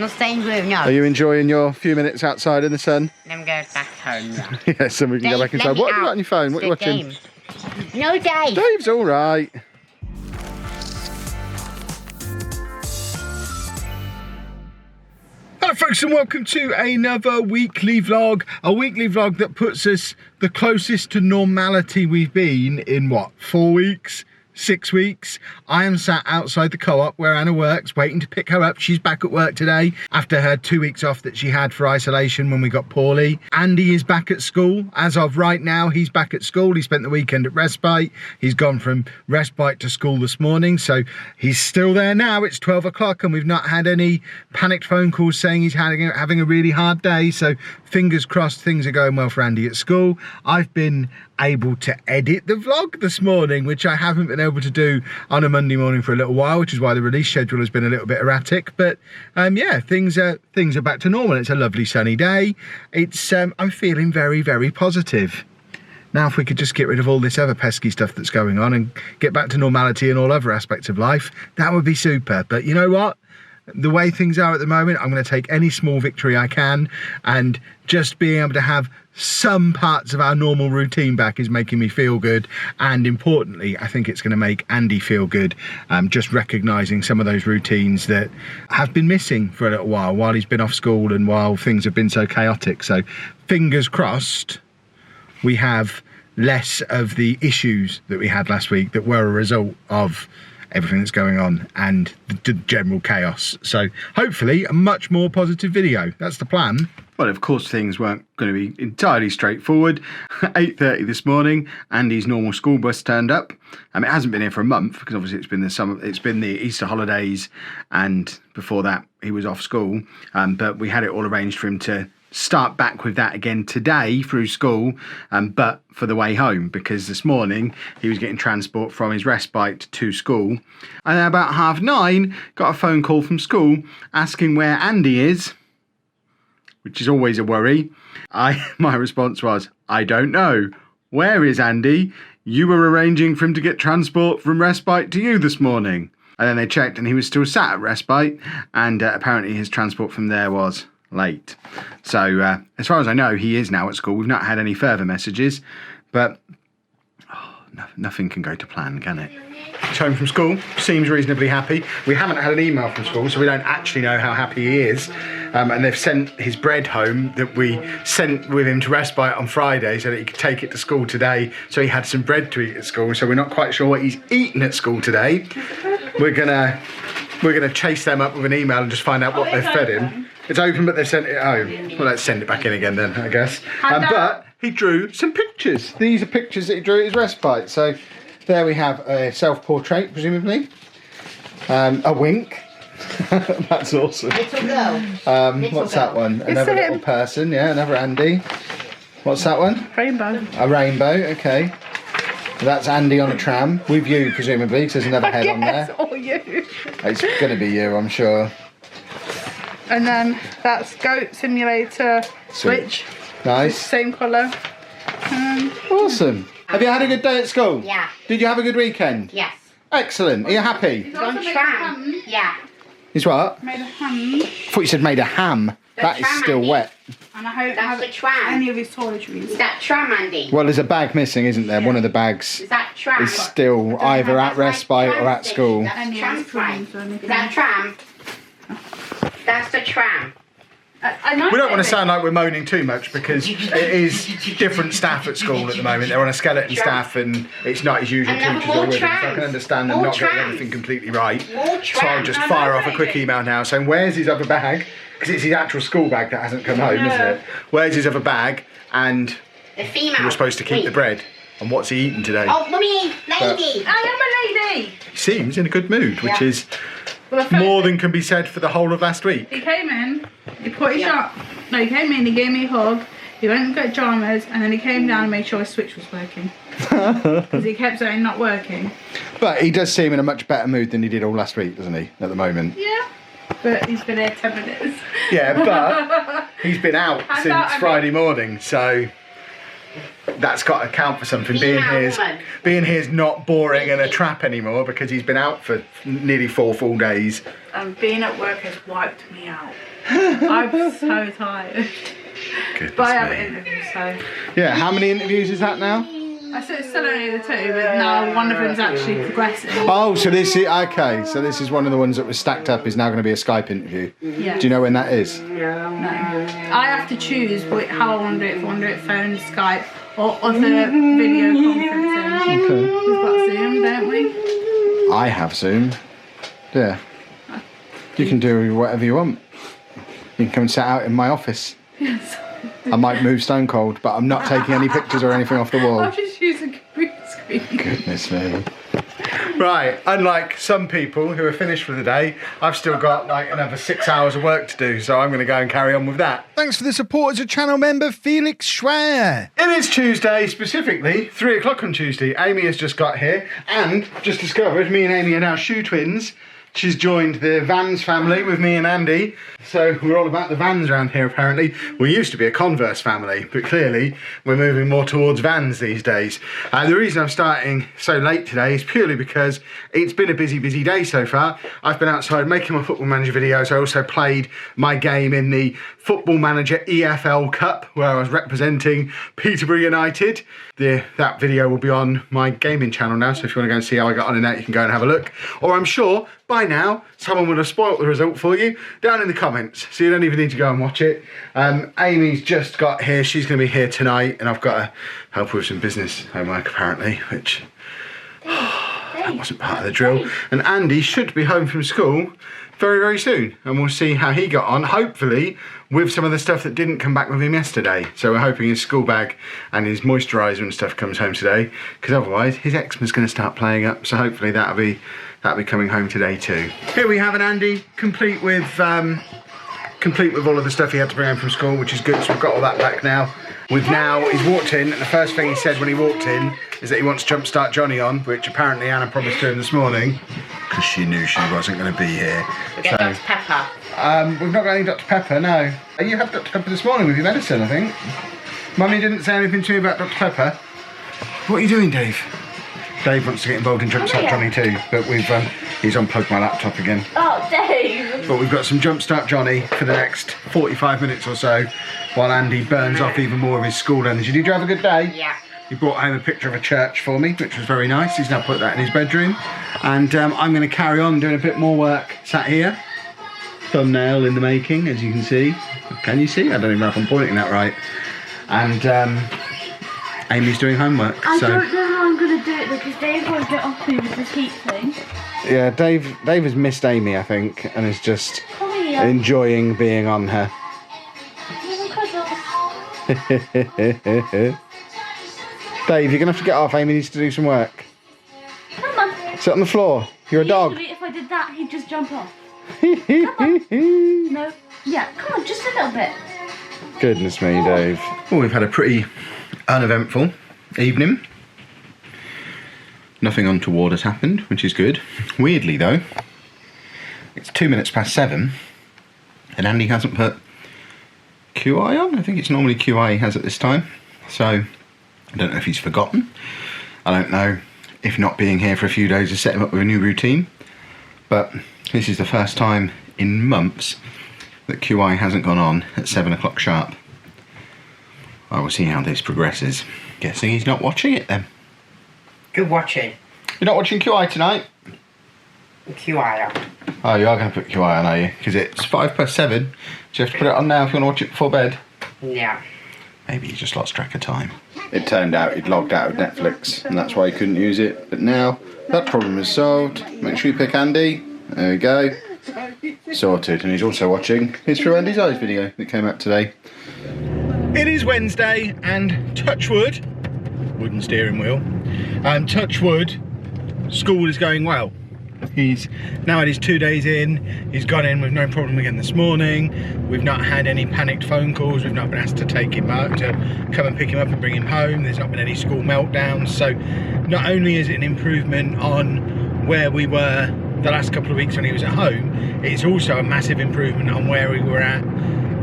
Not staying with, no. Are you enjoying your few minutes outside in the sun? Let me go back home now. Yeah, so we can go back inside. What have you got on your phone? What are you watching? Game. No, Dave. Dave's all right. Hello folks and welcome to another weekly vlog. A weekly vlog that puts us the closest to normality we've been in what, 4 weeks? 6 weeks. I am sat outside the co-op where Anna works, waiting to pick her up. She's back at work today after her 2 weeks off that she had for isolation when we got poorly. Andy is back at school. As of right now, he's back at school. He spent the weekend at respite. He's gone from respite to school this morning, so he's still there now. It's 12 o'clock and we've not had any panicked phone calls saying he's having a really hard day, so fingers crossed things are going well for Andy at school. I've been able to edit the vlog this morning, which I haven't been able to do on a Monday morning for a little while, which is why the release schedule has been a little bit erratic. But yeah, things are back to normal. It's a lovely sunny day. It's I'm feeling very positive. Now, if we could just get rid of all this other pesky stuff that's going on and get back to normality in all other aspects of life, that would be super. But you know what? The way things are at the moment, I'm going to take any small victory I can, and just being able to have some parts of our normal routine back is making me feel good. And importantly, I think it's going to make Andy feel good, just recognising some of those routines that have been missing for a little while he's been off school and while things have been so chaotic. So fingers crossed we have less of the issues that we had last week that were a result of everything that's going on and the general chaos. So hopefully a much more positive video. That's the plan. Well, of course things weren't going to be entirely straightforward. 8:30 this morning, Andy's normal school bus turned up. It hasn't been here for a month because obviously it's been the summer, it's been the Easter holidays, and before that he was off school. But we had it all arranged for him to start back with that again today through school, but for the way home, because this morning he was getting transport from his respite to school. And then about 9:30 got a phone call from school asking where Andy is, which is always a worry. My response was, I don't know. Where is Andy? You were arranging for him to get transport from respite to you this morning. And then they checked and he was still sat at respite, and apparently his transport from there was late. So as far as I know, he is now at school. We've not had any further messages, but nothing can go to plan, can it? He's home from school, seems reasonably happy. We haven't had an email from school, so we don't actually know how happy he is. And they've sent his bread home that we sent with him to respite on Friday so that he could take it to school today. So he had some bread to eat at school. So we're not quite sure what he's eaten at school today. We're gonna chase them up with an email and just find out what they've fed him. It's open, but they've sent it home. Well, let's send it back in again then, I guess. But he drew some pictures. These are pictures that he drew at his respite. So there we have a self-portrait, presumably. A wink. That's awesome. Little girl. What's that one? Another little person, yeah, another Andy. What's that one? Rainbow. A rainbow, okay. That's Andy on a tram, with you presumably, because there's another head on there. Or you. It's going to be you, I'm sure. And then that's Goat Simulator Switch. Nice. Same colour. Awesome. Have you had a good day at school? Yeah. Did you have a good weekend? Yes. Excellent. Are you happy? He's also On made tram. Yeah. Is what? Made a ham. I thought you said made a ham. That is tram, still Andy. wet. And I hope That's the tram. any of his toiletries. Is that tram, Andy? Well, there's a bag missing, isn't there? One of the bags Is that tram? is still either at respite or at school. That's Any tram, ice creams or right? anything. Is that tram? That's the tram. We don't want to sound like we're moaning too much because it is different staff at school at the moment. They're on a skeleton staff and it's not his usual And teachers more or with them, so I trams. can understand them More not getting trams. everything completely right. More So I'll trams. just fire off a quick email now saying, where's his other bag? Because it's his actual school bag that hasn't come home, isn't it? Where's his other bag? And The female. we were supposed to keep the bread. And what's he eaten today? Oh, mummy, lady. I am a lady. He seems in a good mood, which Yeah. is Well, more than can be said for the whole of last week. He came in, he put his arm. No, he came in, he gave me a hug, he went and got Jarmas, and then he came down and made sure his switch was working. Because he kept saying not working. But he does seem in a much better mood than he did all last week, doesn't he, at the moment? Yeah. But he's been here 10 minutes. Yeah, but he's been out since Friday morning, so that's got to count for something. Being here's not boring and a trap anymore because he's been out for nearly 4 full days. and being at work has wiped me out. I'm so tired. Goodness But I have me. an interview, so. Yeah, how many interviews is that now? I said it's still only the 2, but now one of them's actually progressing. Oh, so this is, okay, so this is one of the ones that was stacked up is now going to be a Skype interview. Yeah. Do you know when that is? No. I have to choose how I want to do it, if I want to do it phone, Skype, or other video conferencing. Okay. We've got Zoom, don't we? I have Zoom. Yeah. You can do whatever you want. You can come and sit out in my office. Yes. I might move stone cold, but I'm not taking any pictures or anything off the wall. I'll just use a green screen. Goodness me. Right, unlike some people who are finished for the day, I've still got like another 6 hours of work to do, so I'm going to go and carry on with that. Thanks for the support as a channel member, Felix Schwer. It is Tuesday, specifically 3 o'clock on Tuesday. Amy has just got here and just discovered me and Amy are now shoe twins. She's joined the Vans family with me and Andy. So we're all about the Vans around here apparently. We used to be a Converse family, but clearly we're moving more towards Vans these days. The reason I'm starting so late today is purely because it's been a busy day so far. I've been outside making my Football Manager videos. I also played my game in the Football Manager EFL Cup where I was representing Peterborough United. That video will be on my gaming channel now, so if you want to go and see how I got on in that, you can go and have a look. Or I'm sure by now someone would have spoilt the result for you down in the comments, so you don't even need to go and watch it. Amy's just got here. She's going to be here tonight, and I've got to help her with some business homework apparently, which that wasn't part of the drill. And Andy should be home from school very soon, and we'll see how he got on, hopefully with some of the stuff that didn't come back with him yesterday. So we're hoping his school bag and his moisturiser and stuff comes home today, because otherwise his eczema's going to start playing up, so hopefully that'll be coming home today too. Here we have an Andy complete with all of the stuff he had to bring home from school, which is good. So we've got all that back now. He's walked in, and the first thing he said when he walked in is that he wants Jumpstart Johnny on, which apparently Anna promised to him this morning because she knew she wasn't going to be here. We get Dr. Pepper. We've not got any Dr. Pepper, no. You had Dr. Pepper this morning with your medicine, I think. Mummy didn't say anything to me about Dr. Pepper. What are you doing, Dave? Dave wants to get involved in Jumpstart Johnny too, but he's unplugged my laptop again. Oh, Dave! But we've got some Jumpstart Johnny for the next 45 minutes or so, while Andy burns off even more of his school energy. Did you have a good day? Yeah. He brought home a picture of a church for me, which was very nice. He's now put that in his bedroom. And I'm going to carry on doing a bit more work sat here. Thumbnail in the making, as you can see. Can you see? I don't even know if I'm pointing that right. And Amy's doing homework. I don't know how I'm going to do it because Dave won't get off me with this heat thing. Yeah, Dave has missed Amy, I think, and is just enjoying being on her. Dave, you're going to have to get off. Amy needs to do some work. Come on. Sit on the floor. You're a dog. Usually if I did that, he'd just jump off. Come on. No. Yeah, come on, just a little bit. Goodness me, Dave. Well, we've had a pretty uneventful evening. Nothing untoward has happened, which is good. Weirdly, though, it's 7:02, and Andy hasn't put QI on. I think it's normally QI he has at this time. So, I don't know if he's forgotten. I don't know if not being here for a few days has set him up with a new routine. But this is the first time in months that QI hasn't gone on at 7 o'clock sharp. I will see how this progresses. Guessing he's not watching it then. Good watching. You're not watching QI tonight? QI on. Oh, you are going to put QI on, are you? Because it's 7:05. Do you have to put it on now if you want to watch it before bed? Yeah. Maybe he just lost track of time. It turned out he'd logged out of Netflix and that's why he couldn't use it. But now that problem is solved. Make sure you pick Andy. There we go. Sorted. And he's also watching his Through Andy's Eyes video that came out today. It is Wednesday and touch wood, wooden steering wheel, and touch wood, school is going well. He's now had his 2 days in, he's gone in with no problem again this morning. We've not had any panicked phone calls, we've not been asked to take him out, to come and pick him up and bring him home. There's not been any school meltdowns. So not only is it an improvement on where we were the last couple of weeks when he was at home, it's also a massive improvement on where we were at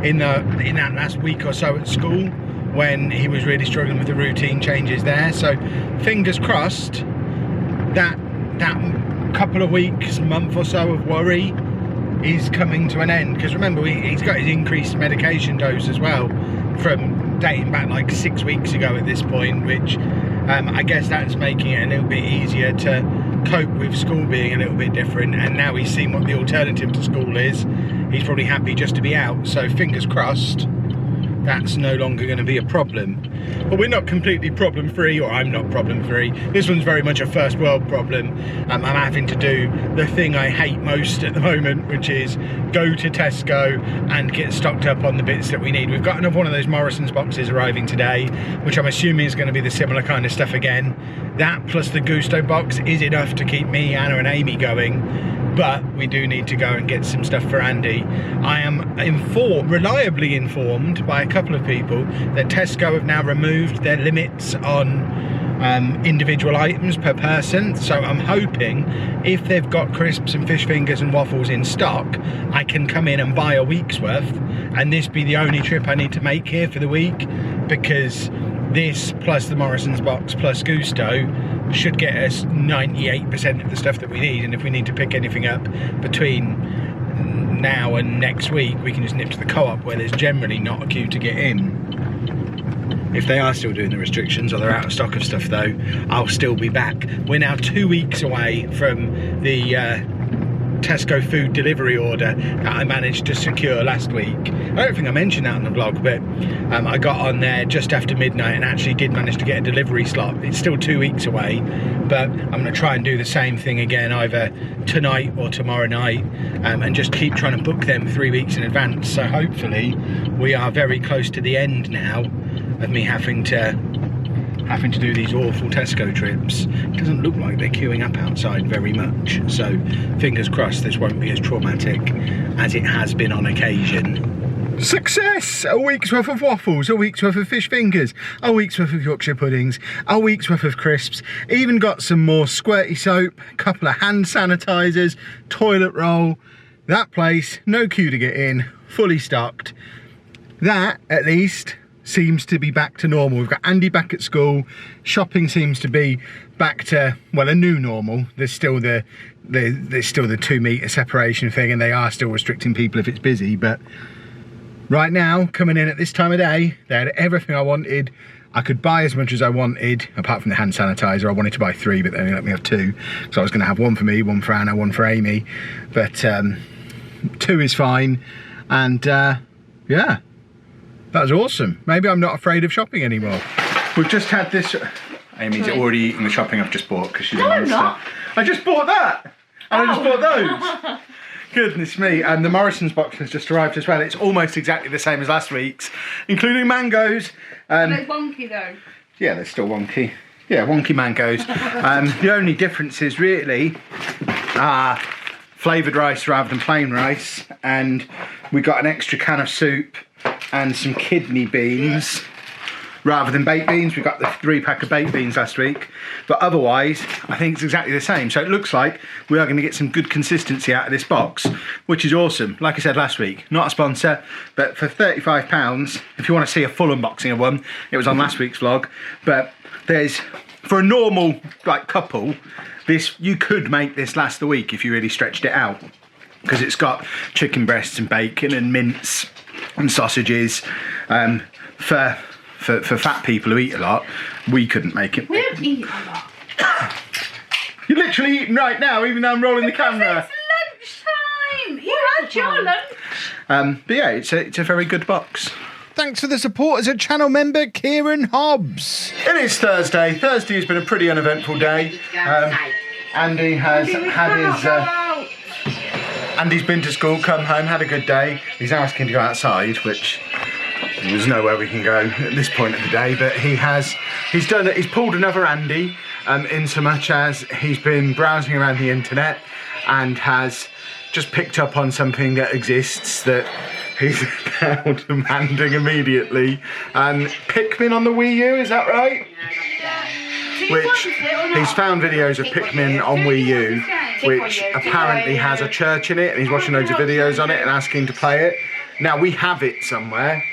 in that last week or so at school when he was really struggling with the routine changes there. So fingers crossed that couple of weeks, month or so of worry is coming to an end. Because remember, he's got his increased medication dose as well, from dating back like 6 weeks ago at this point, which I guess that's making it a little bit easier to cope with school being a little bit different. And now he's seen what the alternative to school is. He's probably happy just to be out. So fingers crossed, that's no longer going to be a problem. But we're not completely problem free, or I'm not problem free. This one's very much a first world problem. I'm having to do the thing I hate most at the moment, which is go to Tesco and get stocked up on the bits that we need. We've got another one of those Morrison's boxes arriving today, which I'm assuming is going to be the similar kind of stuff again. That plus the Gusto box is enough to keep me, Anna and Amy going. But we do need to go and get some stuff for Andy. I am reliably informed by a couple of people that Tesco have now removed their limits on individual items per person. So I'm hoping if they've got crisps and fish fingers and waffles in stock, I can come in and buy a week's worth, and this be the only trip I need to make here for the week, because this plus the Morrison's box plus Gusto should get us 98% of the stuff that we need. And if we need to pick anything up between now and next week, we can just nip to the Co-op, where there's generally not a queue to get in. If they are still doing the restrictions, or they're out of stock of stuff though, I'll still be back. We're now 2 weeks away from the Tesco food delivery order that I managed to secure last week. I don't think I mentioned that on the vlog, but I got on there just after midnight and actually did manage to get a delivery slot. It's still 2 weeks away, but I'm going to try and do the same thing again either tonight or tomorrow night, and just keep trying to book them 3 weeks in advance. So hopefully we are very close to the end now of me having to do these awful Tesco trips. It doesn't look like they're queuing up outside very much, so fingers crossed this won't be as traumatic as it has been on occasion. Success! A week's worth of waffles, a week's worth of fish fingers, a week's worth of Yorkshire puddings, a week's worth of crisps, even got some more squirty soap, a couple of hand sanitizers, toilet roll. That place, no queue to get in, fully stocked. That, at least, seems to be back to normal. We've got Andy back at school. Shopping seems to be back to, well, a new normal. There's still the 2 metre separation thing, and they are still restricting people if it's busy. But right now, coming in at this time of day, they had everything I wanted. I could buy as much as I wanted, apart from the hand sanitizer. I wanted to buy 3, but they only let me have 2. So I was going to have 1 for me, 1 for Anna, 1 for Amy. But 2 is fine. And yeah. That was awesome. Maybe I'm not afraid of shopping anymore. We've just had this. Amy's already eating the shopping I've just bought because she's a monster. Not. I just bought that, and I just bought those. Goodness me! And the Morrison's box has just arrived as well. It's almost exactly the same as last week's, including mangoes. They're wonky though. Yeah, they're still wonky. Yeah, wonky mangoes. The only differences really are flavoured rice rather than plain rice, and we got an extra can of soup and some kidney beans rather than baked beans. We got the 3-pack of baked beans last week, but otherwise I think it's exactly the same. So it looks like we are going to get some good consistency out of this box, which is awesome. Like I said last week, not a sponsor, but for £35, if you want to see a full unboxing of one, it was on last week's vlog. But there's, for a normal like couple, this, you could make this last the week if you really stretched it out, because it's got chicken breasts and bacon and mince and sausages. For fat people who eat a lot, we couldn't make it. We don't eat a lot. You're literally eating right now, even though I'm rolling the camera. It's lunchtime. You had your lunch. But yeah, it's a very good box. Thanks for the support as a channel member, Kieran Hobbs. It is Thursday. Thursday has been a pretty uneventful day. Andy has had his. Andy's been to school, come home, had a good day. He's now asking to go outside, which there's nowhere we can go at this point of the day. But he's pulled another Andy, in so much as he's been browsing around the internet and has just picked up on something that exists that he's now demanding immediately. Pikmin on the Wii U, is that right? Which he's found videos of Pikmin on Wii U, which apparently has a church in it, and he's watching loads of videos on it and asking to play it. Now we have it somewhere,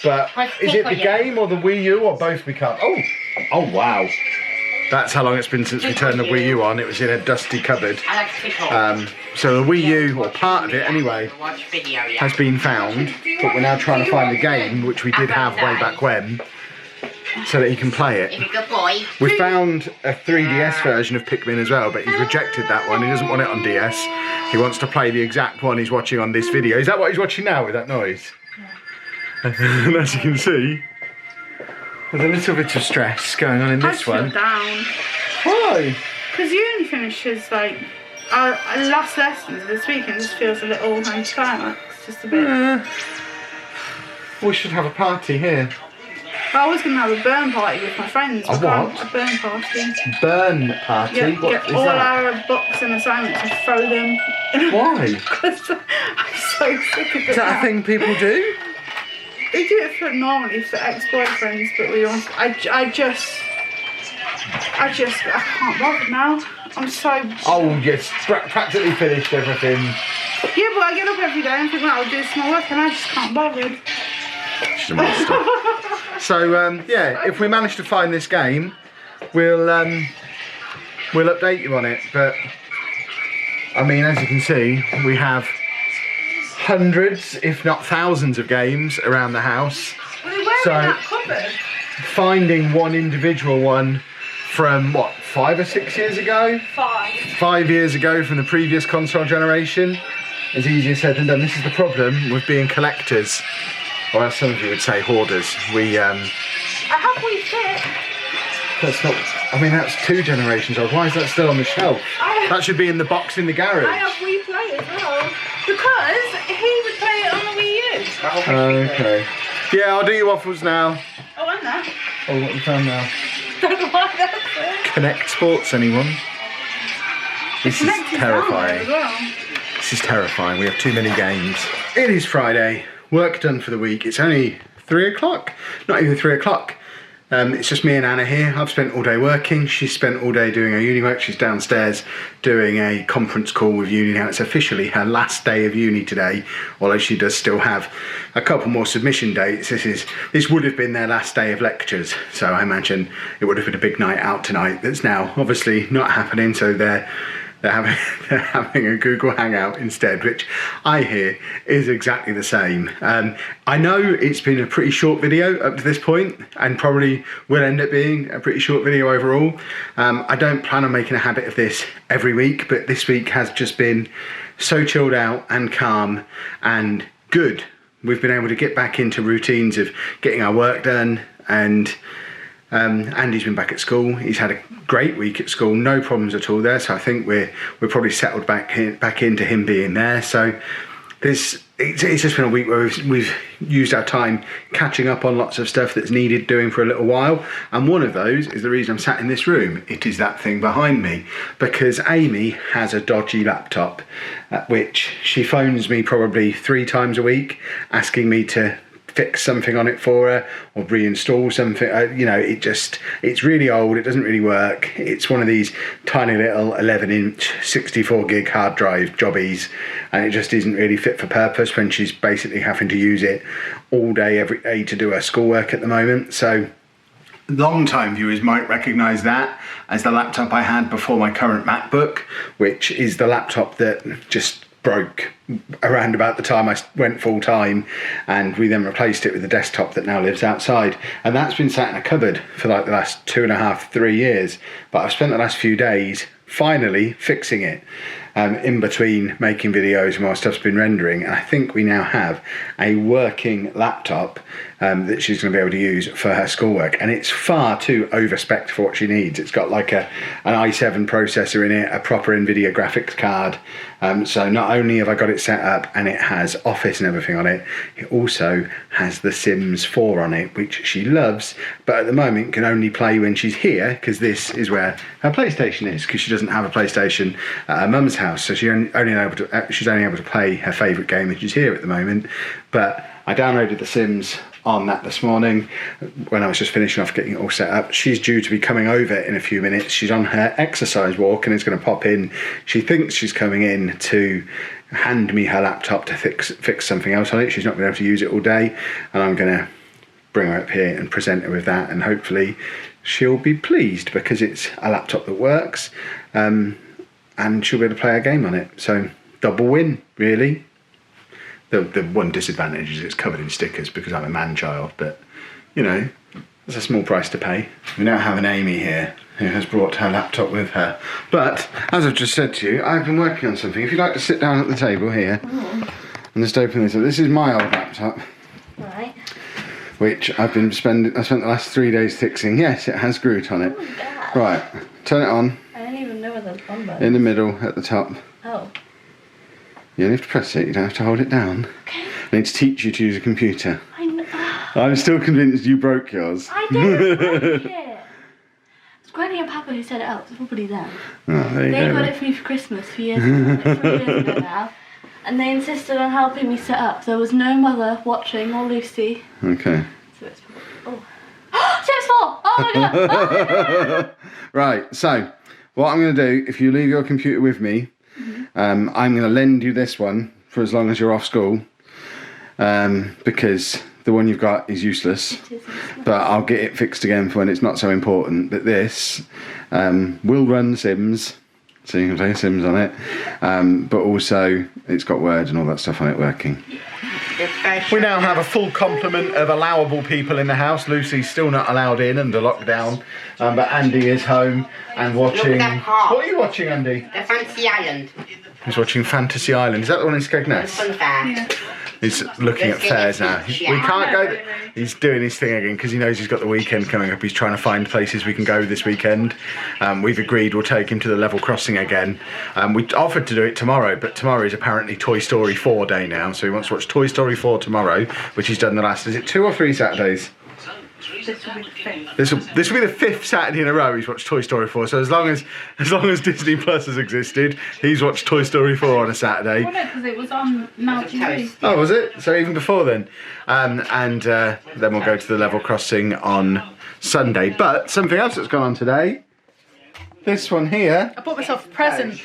but is it the game or the Wii U or both become? Oh wow. That's how long it's been since we turned the Wii U on. It was in a dusty cupboard. So the Wii U, or part of it anyway, Watch video, yeah. has been found, but we're now trying to find the game, which we did have way back when, so that he can play it. If you're a good boy. We found a 3DS version of Pikmin as well, but he's rejected that one. He doesn't want it on DS. He wants to play the exact one he's watching on this video. Is that what he's watching now with that noise? And as you can see, there's a little bit of stress going on in this one. Down. Why? Because uni finishes like our last lessons this weekend just feels a little anticlimax, just a bit. We should have a party here. I was going to have a burn party with my friends. A what? A burn party. Burn party? Yeah, What get is all that? our books and assignments and throw them. Why? Because I'm so sick of it. Is that now. a thing people do? We do it for normally for ex-boyfriends, but we also, I can't bother now. I'm so. Oh, yes, practically finished everything. Yeah, but I get up every day and think, well, I'll do some more work, and I just can't bother. She's a monster. So, yeah, if we manage to find this game, we'll update you on it. But, I mean, as you can see, we have hundreds, if not thousands of games around the house. Well, they were So- in that cupboard. Finding one individual one from, what, 5 or 6 years ago? 5. 5 years ago from the previous console generation is easier said than done. This is the problem with being collectors, or as some of you would say, hoarders. I have we fit. That's not, I mean, that's 2 generations old. Why is that still on the shelf? That should be in the box in the garage. I have we play as well. Because he would play it on the Wii U. Okay. Yeah, I'll do your waffles now. Oh, and that. Oh, what you found now? Don't know why that's it. Connect Sports, anyone? This is Connected down there as terrifying. well. This is terrifying. We have too many games. It is Friday. Work done for the week. It's only 3 o'clock. Not even 3 o'clock. It's just me and Anna here. I've spent all day working. She's spent all day doing her uni work. She's downstairs doing a conference call with uni now. It's officially her last day of uni today, although she does still have a couple more submission dates. This would have been their last day of lectures, so I imagine it would have been a big night out tonight. That's now obviously not happening, so they're having a Google Hangout instead, which I hear is exactly the same. I know it's been a pretty short video up to this point, and probably will end up being a pretty short video overall. I don't plan on making a habit of this every week, but this week has just been so chilled out and calm and good. We've been able to get back into routines of getting our work done, and Andy's been back at school. He's had a great week at school, no problems at all there. So I think we're probably settled back into him being there. So it's just been a week where we've used our time catching up on lots of stuff that's needed doing for a little while. And one of those is the reason I'm sat in this room. It is that thing behind me, because Amy has a dodgy laptop, which she phones me probably 3 times a week asking me to fix something on it for her or reinstall something. You know, it's really old. It doesn't really work. It's one of these tiny little 11-inch 64 gig hard drive jobbies, and it just isn't really fit for purpose when she's basically having to use it all day every day to do her schoolwork at the moment. So long-time viewers might recognise that as the laptop I had before my current MacBook, which is the laptop that just broke around about the time I went full time, and we then replaced it with a desktop that now lives outside, and that's been sat in a cupboard for like the last 2.5, 3 years. But I've spent the last few days finally fixing it, in between making videos and while stuff's been rendering, and I think we now have a working laptop that she's going to be able to use for her schoolwork, and it's far too over-spec'd for what she needs. It's got like an i7 processor in it, a proper NVIDIA graphics card, so not only have I got it set up and it has Office and everything on it, it also has The Sims 4 on it, which she loves, but at the moment can only play when she's here, because this is where her PlayStation is, because she doesn't have a PlayStation at her mum's house, so she's only able to play her favourite game when she's here at the moment. But I downloaded The Sims on that this morning when I was just finishing off getting it all set up. She's due to be coming over in a few minutes. She's on her exercise walk and is going to pop in. She thinks she's coming in to hand me her laptop to fix something else on it. She's not going to be able to use it all day, and I'm going to bring her up here and present her with that, and hopefully she'll be pleased because it's a laptop that works, and she'll be able to play a game on it. So double win, really. The one disadvantage is it's covered in stickers because I'm a man child, but you know, it's a small price to pay. We now have an Amy here who has brought her laptop with her. But as I've just said to you, I've been working on something. If you'd like to sit down at the table here and just open this up. This is my old laptop. Right. Which I spent the last 3 days fixing. Yes, it has Groot on it. Oh, God. Right, turn it on. I don't even know where the one button. In the middle, at the top. Oh. You only have to press it, you don't have to hold it down. Okay. I need to teach you to use a computer. I know. I'm still convinced you broke yours. I didn't break it. It's Granny and Papa who set it up. It's probably them. Oh, there you They go. got it for me for Christmas 3 years ago. 3 years ago now. And they insisted on helping me set up. There was no mother watching or Lucy. Okay. So it's probably... Oh. Chips fall! Oh my god! Oh. Right, so what I'm going to do, if you leave your computer with me, I'm going to lend you this one for as long as you're off school, because the one you've got is useless. It is useless. But I'll get it fixed again for when it's not so important. But this will run Sims, so you can play Sims on it, but also it's got Word and all that stuff on it working. We now have a full complement of allowable people in the house. Lucy's still not allowed in under lockdown, but Andy is home and watching... Look at that park. What are you watching, Andy? The Fancy Island. He's watching Fantasy Island. Is that the one in Skegness? Fun fact. Yeah. He's looking at fairs now. We can't go... He's doing his thing again because he knows he's got the weekend coming up. He's trying to find places we can go this weekend. We've agreed we'll take him to the level crossing again. We offered to do it tomorrow, but tomorrow is apparently Toy Story 4 day now. So he wants to watch Toy Story 4 tomorrow, which he's done the last... Is it 2 or 3 Saturdays? This will be the fifth. This will be the 5th Saturday in a row he's watched Toy Story 4. So as long as Disney Plus has existed, he's watched Toy Story 4 on a Saturday. Well, no, because it was on Now TV. Oh, was it? So even before then. And then we'll go to the level crossing on Sunday. But something else that's gone on today. This one here. I bought myself a present.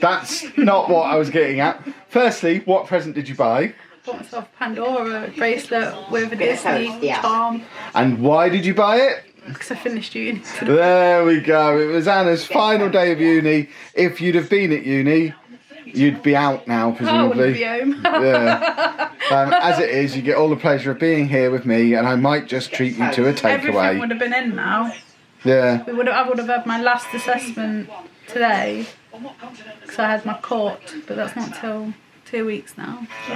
That's not what I was getting at. Firstly, what present did you buy? I bought myself a Pandora bracelet with a Disney yeah. charm And why did you buy it? because I finished uni. There we go. It was Anna's final day of uni. If you'd have been at uni, you'd be out now, I wouldn't presumably. be home. Yeah. As it is, you get all the pleasure of being here with me, and I might just treat you to a Everything takeaway. would have been in now. Yeah. I would have had my last assessment today because I had my court, but that's not till 2 weeks now. So.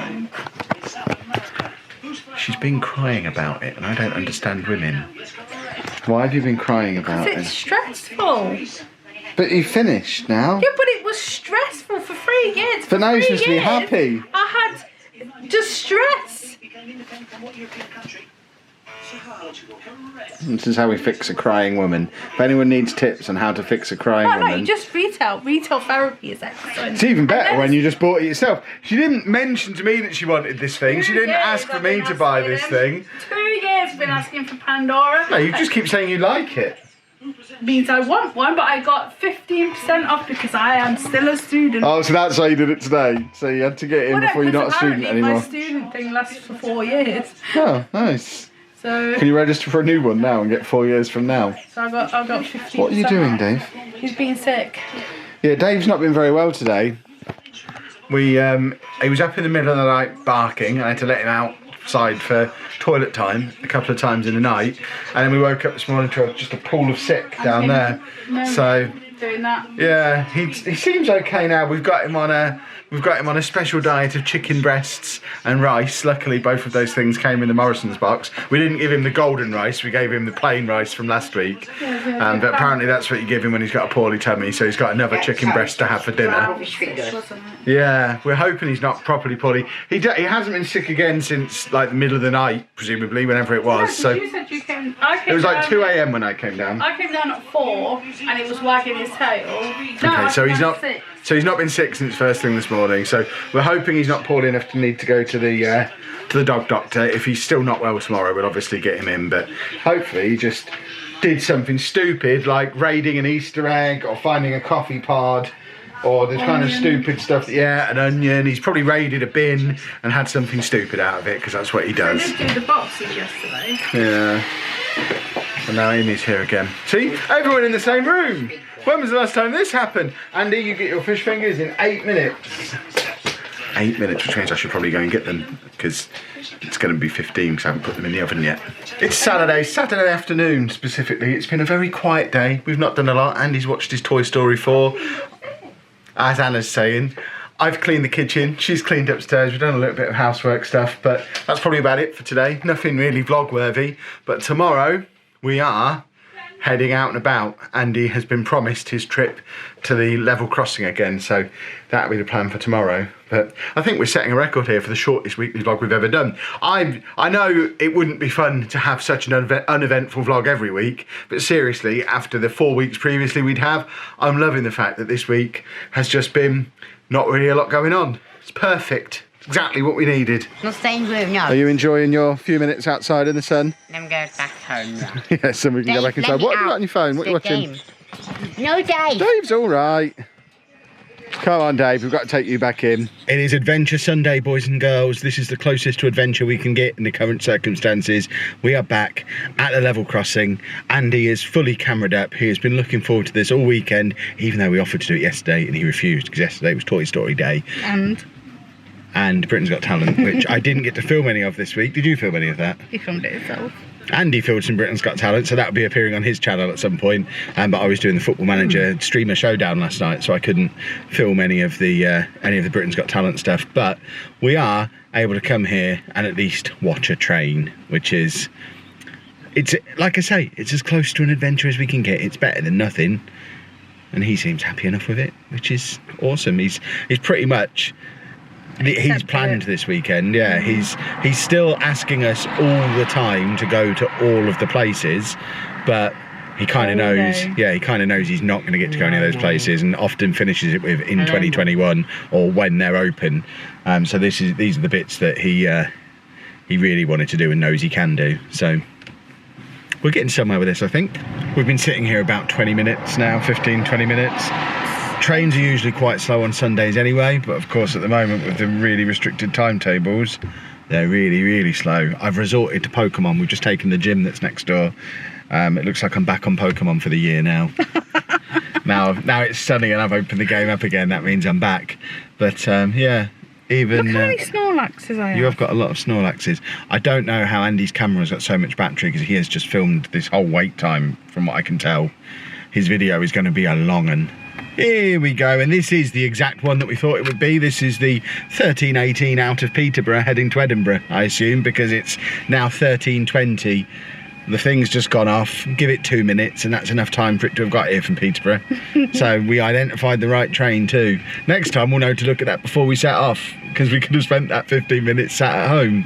She's been crying about it, and I don't understand women. Why have you been crying about It's it? stressful. But you finished now. Yeah, but it was stressful for 3 years. But now you're 3 supposed to be years, happy. I had just stress. This is how we fix a crying woman. If anyone needs tips on how to fix a crying No, woman... you just retail. Retail therapy is excellent. It's even better when you just bought it yourself. She didn't mention to me that she wanted this thing. She didn't ask for me to buy this thing. 2 years I've been asking for Pandora. No, you just keep saying you like it. Means I want one, but I got 15% off because I am still a student. Oh, so that's why you did it today. So you had to get in Well, no, before you're not a 'cause student apparently anymore. My student thing lasts for 4 years. Oh, nice. So, Can you register for a new one now and get 4 years from now? I got 15%. What are you doing, Dave? He's been sick. Yeah, Dave's not been very well today. He was up in the middle of the night barking. I had to let him outside for toilet time a couple of times in the night, and then we woke up this morning to just a pool of sick down there. No, So doing that. yeah, he seems okay now. We've got him on a special diet of chicken breasts and rice. Luckily, both of those things came in the Morrison's box. We didn't give him the golden rice. We gave him the plain rice from last week. But apparently that's what you give him when he's got a poorly tummy. So he's got another chicken breast to have for dinner. Rubbish fingers. Wasn't it? Yeah, we're hoping he's not properly poorly. He hasn't been sick again since like the middle of the night, presumably, whenever it was. So You said you came. I came it was like down- 2 a.m. when I came down. I came down at 4 and it was wagging his tail. No, Okay, I so came he's down not. at 6. So he's not been sick since first thing this morning. So we're hoping he's not poorly enough to need to go to the dog doctor. If he's still not well tomorrow, we'll obviously get him in. But hopefully he just did something stupid like raiding an Easter egg or finding a coffee pod. Or the kind of stupid stuff, an onion. He's probably raided a bin and had something stupid out of it because that's what he I does. did do the boxes yesterday. Yeah. And now Amy's here again. See? Everyone in the same room. When was the last time this happened? Andy, you get your fish fingers in 8 minutes. 8 minutes, which means I should probably go and get them because it's going to be 15 because I haven't put them in the oven yet. It's Saturday afternoon specifically. It's been a very quiet day. We've not done a lot. Andy's watched his Toy Story 4. As Anna's saying, I've cleaned the kitchen. She's cleaned upstairs. We've done a little bit of housework stuff, but that's probably about it for today. Nothing really vlog worthy. But tomorrow we are heading out and about. Andy has been promised his trip to the level crossing again, so that'll be the plan for tomorrow. But I think we're setting a record here for the shortest weekly vlog we've ever done. I know it wouldn't be fun to have such an uneventful vlog every week, but seriously, after the 4 weeks previously we'd have, I'm loving the fact that this week has just been not really a lot going on. It's perfect. Exactly what we needed. Not staying room, no. Are you enjoying your few minutes outside in the sun? Then we go back home. Yes, then we can go back inside. What have you got on your phone? What are you watching? Game. No, Dave. Dave's all right. Come on, Dave, we've got to take you back in. It is Adventure Sunday, boys and girls. This is the closest to adventure we can get in the current circumstances. We are back at the level crossing. Andy is fully cameraed up. He has been looking forward to this all weekend, even though we offered to do it yesterday and he refused because yesterday was Toy Story Day. And Britain's Got Talent, which I didn't get to film any of this week. Did you film any of that? He filmed it himself. Andy filmed some Britain's Got Talent, so that'll be appearing on his channel at some point. But I was doing the Football Manager streamer showdown last night, so I couldn't film any of the Britain's Got Talent stuff. But we are able to come here and at least watch a train, which is, it's like I say, it's as close to an adventure as we can get. It's better than nothing, and he seems happy enough with it, which is awesome. He's pretty much. He's planned this weekend, yeah. He's still asking us all the time to go to all of the places, but he kind of knows, he kind of knows he's not going to get to go any of those places, and often finishes it with in 2021 or when they're open. So these are the bits that he really wanted to do and knows he can do. So we're getting somewhere with this, I think. We've been sitting here about 20 minutes now, 15-20 minutes. Trains are usually quite slow on Sundays anyway, but of course at the moment with the really restricted timetables, they're really slow. I've resorted to Pokemon. We've just taken the gym that's next door. It looks like I'm back on Pokemon for the year now. now it's sunny and I've opened the game up again. That means I'm back. But yeah, even... Look how many Snorlaxes I have. You have got a lot of Snorlaxes. I don't know how Andy's camera's got so much battery because he has just filmed this whole wait time, from what I can tell. His video is going to be a long one. Here we go, and this is the exact one that we thought it would be. This is the 13:18 out of Peterborough heading to Edinburgh, I assume, because it's now 13:20. The thing's just gone off. Give it 2 minutes and that's enough time for it to have got here from Peterborough. So we identified the right train too. Next time we'll know to look at that before we set off, because we could have spent that 15 minutes sat at home.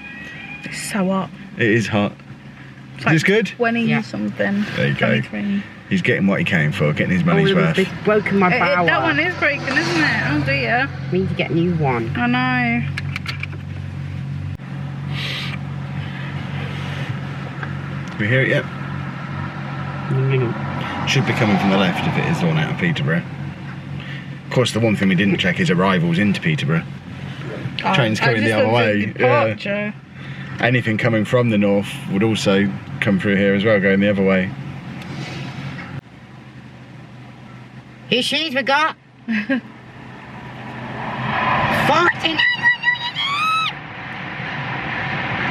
It's so hot. It is hot. Is this good? 20 something. There you go. 23. He's getting what he came for, getting his money's worth. It's broken my power. That one is broken, isn't it? Oh dear. We need to get a new one. I know. We hear it yet? Should be coming from the left if it is the one out of Peterborough. Of course, the one thing we didn't check is arrivals into Peterborough. Trains coming the other way. Yeah. Anything coming from the north would also come through here as well, going the other way. Whose shoes we got? 14.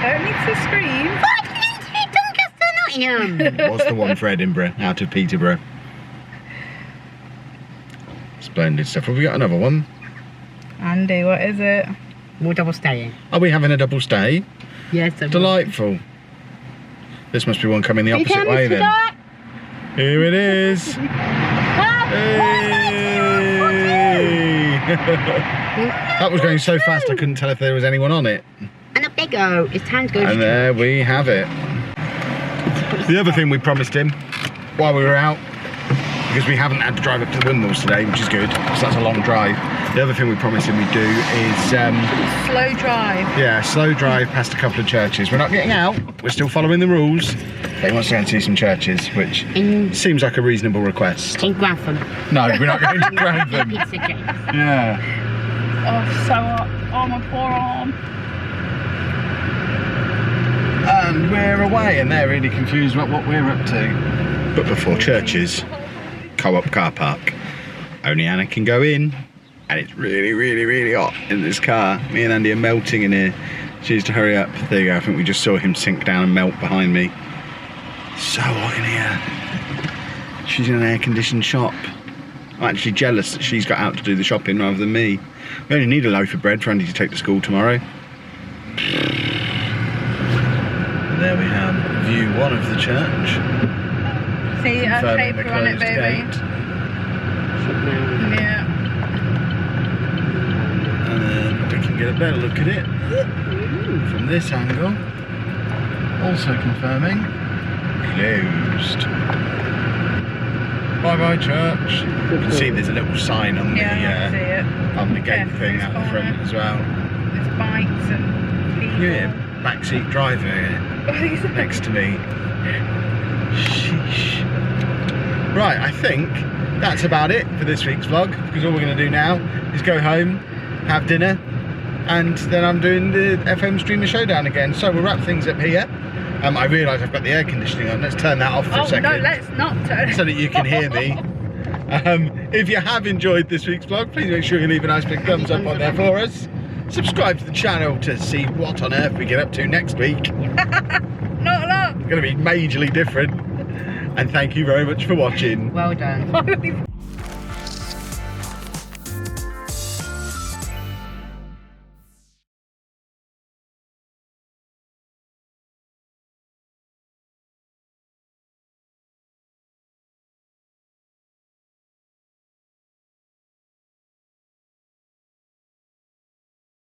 Don't need to scream. 14 Doncaster, Nottingham. What's the one for Edinburgh out of Peterborough? Splendid stuff. Have we got another one? Andy, what is it? More double staying. Are we having a double stay? Yes. Delightful. This must be one coming the opposite way then. Here it is. Hey! That was going so fast I couldn't tell if there was anyone on it. And up they go. It's time to go. And there we have it. The other thing we promised him while we were out, because we haven't had to drive up to the Windmills today, which is good, because that's a long drive. The other thing we promised him we'd do is... slow drive. Yeah, slow drive past a couple of churches. We're not getting out, we're still following the rules. But he wants to go and see some churches, which seems like a reasonable request. In Grantham. No, we're not going to Grantham. Yeah. Oh, so hot. Oh, my poor arm. And we're away, and they're really confused about what we're up to. But before churches, co-op car park. Only Anna can go in. and it's really, really, really hot in this car. Me and Andy are melting in here. She needs to hurry up. There you go. I think we just saw him sink down and melt behind me. So hot in here. She's in an air-conditioned shop. I'm actually jealous that she's got out to do the shopping rather than me. We only need a loaf of bread for Andy to take to school tomorrow. And there we have view 1 of the church. See, a Confirming paper the on it, closed baby. gate. Yeah. And then we can get a better look at it from this angle. Also confirming closed. Bye bye church. You can see there's a little sign on I can see it. on the gate Careful, thing it's out the front corner. as well. There's bikes and people. Yeah, backseat driver here next to me. Sheesh. Right, I think that's about it for this week's vlog, because all we're going to do now is go home, have dinner, and then I'm doing the FM Streamer Showdown again. So we'll wrap things up here. I realise I've got the air conditioning on. Let's turn that off for a second. Oh no, let's not turn it so that you can hear me. If you have enjoyed this week's vlog, please make sure you leave a nice big thumbs up on there for us. Subscribe to the channel to see what on earth we get up to next week. Not a lot. It's going to be majorly different. And thank you very much for watching. Well done.